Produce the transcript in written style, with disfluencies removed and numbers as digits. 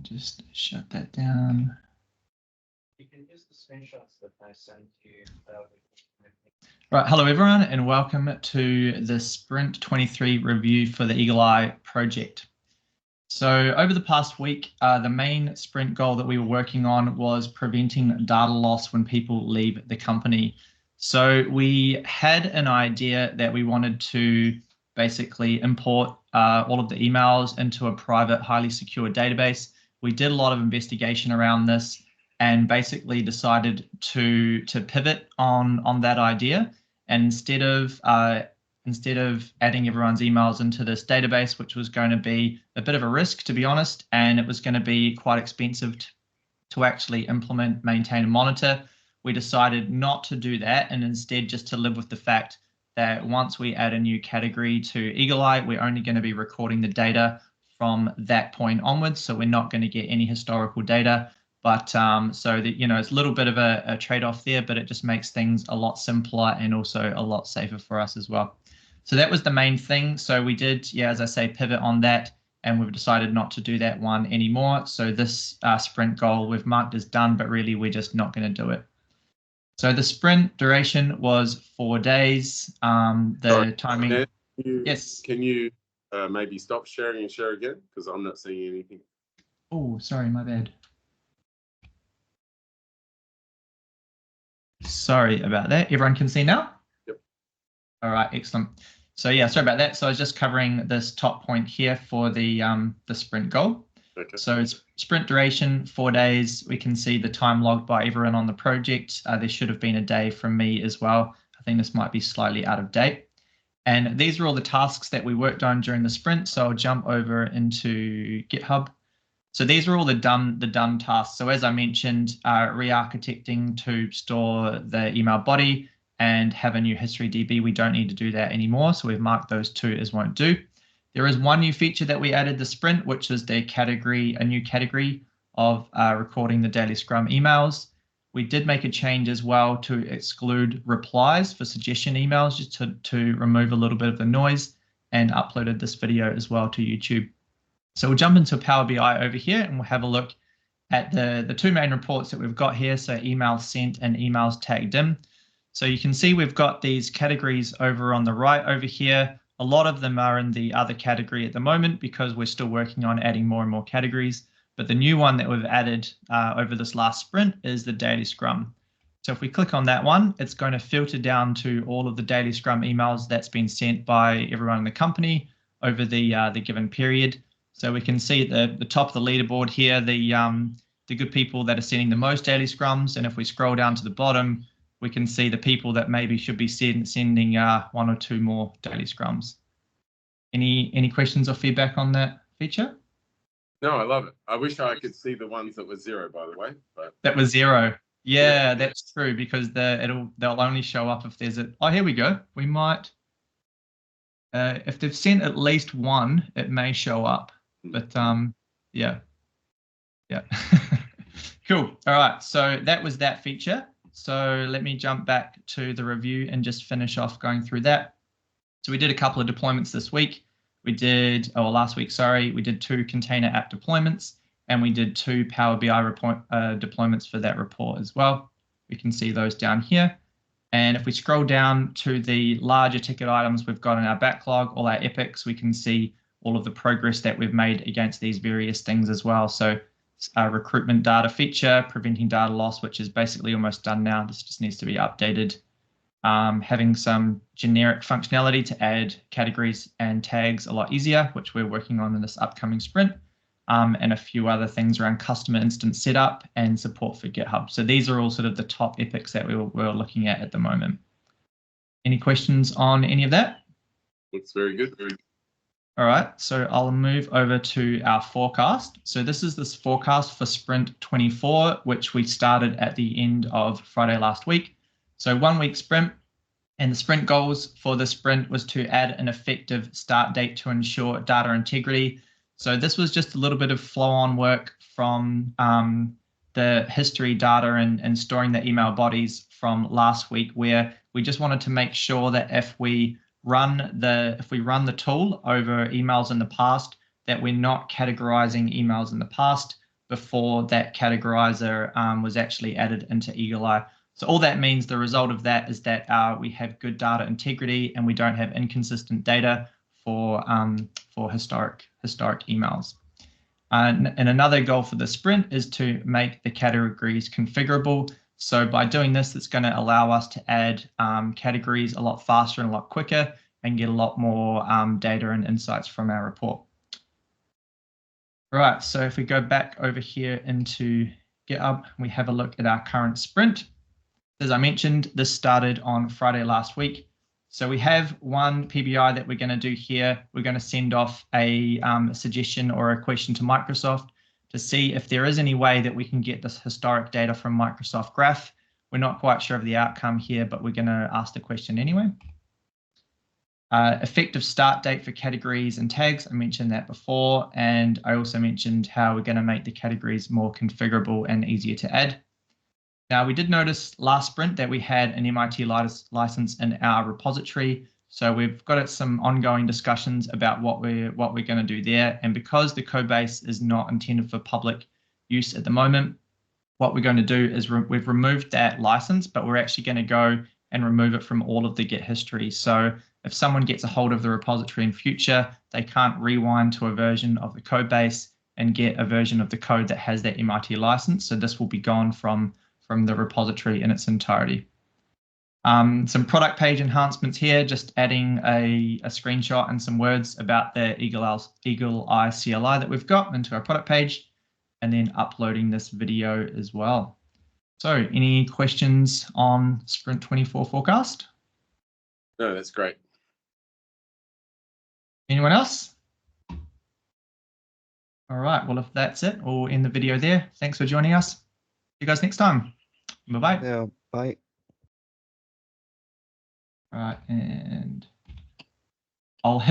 Just shut that down. You can use the screenshots that I sent you. Right, hello everyone, and welcome to the Sprint 23 review for the EagleEye project. So over the past week, the main sprint goal that we were working on was preventing data loss when people leave the company. So we had an idea that we wanted to basically import all of the emails into a private, highly secure database. We did a lot of investigation around this and basically decided to pivot on that idea. And instead of adding everyone's emails into this database, which was going to be a bit of a risk, to be honest, and it was going to be quite expensive to actually implement, maintain, and monitor, we decided not to do that and instead just to live with the fact that once we add a new category to EagleEye, we're only going to be recording the data from that point onwards. So we're not going to get any historical data. But so that, it's a little bit of a trade-off there, but it just makes things a lot simpler and also a lot safer for us as well. So that was the main thing. So we did, as I say, pivot on that, and we've decided not to do that one anymore. So this sprint goal we've marked as done, but really we're just not going to do it. So the sprint duration was 4 days. The timing. Yes. Can you maybe stop sharing and share again? Because I'm not seeing anything. Oh, sorry, my bad. Sorry about that. Everyone can see now? Yep. All right, excellent. So yeah, sorry about that. So I was just covering this top point here for the sprint goal. Okay. So it's sprint duration, 4 days. We can see the time logged by everyone on the project. There should have been a day from me as well. I think this might be slightly out of date. And these are all the tasks that we worked on during the sprint. So I'll jump over into GitHub. So these are all the done tasks. So as I mentioned, re-architecting to store the email body and have a new history DB. We don't need to do that anymore. So we've marked those two as won't do. There is one new feature that we added the sprint, which is the category, a new category of recording the daily Scrum emails. We did make a change as well to exclude replies for suggestion emails, just to remove a little bit of the noise, and uploaded this video as well to YouTube. So we'll jump into Power BI over here and we'll have a look at the two main reports that we've got here. So emails sent and emails tagged in. So you can see we've got these categories over on the right over here. A lot of them are in the other category at the moment because we're still working on adding more and more categories. But the new one that we've added over this last sprint is the daily Scrum. So if we click on that one, it's going to filter down to all of the daily Scrum emails that's been sent by everyone in the company over the given period. So we can see at the top of the leaderboard here, the good people that are sending the most daily Scrums. And if we scroll down to the bottom, we can see the people that maybe should be sending one or two more daily Scrums. Any questions or feedback on that feature? No, I love it. I wish I could see the ones that were 0, by the way. But that was 0. Yeah, that's true, because they'll only show up if there's a. Oh, here we go. We might. If they've sent at least one, it may show up. But yeah. Cool. All right. So that was that feature. So let me jump back to the review and just finish off going through that. So we did a couple of deployments this week. Last week, sorry. We did 2 container app deployments and we did 2 Power BI deployments for that report as well. We can see those down here. And if we scroll down to the larger ticket items we've got in our backlog, all our epics, we can see all of the progress that we've made against these various things as well. So recruitment data feature, preventing data loss, which is basically almost done now. This just needs to be updated. Having some generic functionality to add categories and tags a lot easier, which we're working on in this upcoming sprint, and a few other things around customer instance setup and support for GitHub. So these are all sort of the top epics that we're looking at the moment. Any questions on any of that? Looks very good. Very good. All right, so I'll move over to our forecast. So this is this forecast for Sprint 24, which we started at the end of Friday last week. So 1 week sprint, and the sprint goals for the sprint was to add an effective start date to ensure data integrity. So this was just a little bit of flow-on work from the history data and storing the email bodies from last week, where we just wanted to make sure that if we run the tool over emails in the past, that we're not categorizing emails in the past before that categorizer was actually added into EagleEye. So all that means, the result of that is that we have good data integrity and we don't have inconsistent data for historic emails. And another goal for the sprint is to make the categories configurable. So by doing this, it's going to allow us to add categories a lot faster and a lot quicker and get a lot more data and insights from our report. Right, so if we go back over here into GitHub, we have a look at our current sprint. As I mentioned, this started on Friday last week. So we have one PBI that we're going to do here. We're going to send off a suggestion or a question to Microsoft to see if there is any way that we can get this historic data from Microsoft Graph. We're not quite sure of the outcome here, but we're going to ask the question anyway. Effective start date for categories and tags. I mentioned that before, and I also mentioned how we're going to make the categories more configurable and easier to add. Now, we did notice last sprint that we had an MIT license in our repository. So we've got some ongoing discussions about what we're going to do there. And because the code base is not intended for public use at the moment, what we're going to do is we've removed that license, but we're actually going to go and remove it from all of the Git history. So if someone gets a hold of the repository in future, they can't rewind to a version of the code base and get a version of the code that has that MIT license. So this will be gone from the repository in its entirety. Some product page enhancements here, just adding a screenshot and some words about the EagleEye CLI that we've got into our product page, and then uploading this video as well. So any questions on Sprint 24 forecast? No, that's great. Anyone else? All right, well, if that's it, we'll end the video there. Thanks for joining us. See you guys next time. Bye-bye. Yeah, bye. All right, and I'll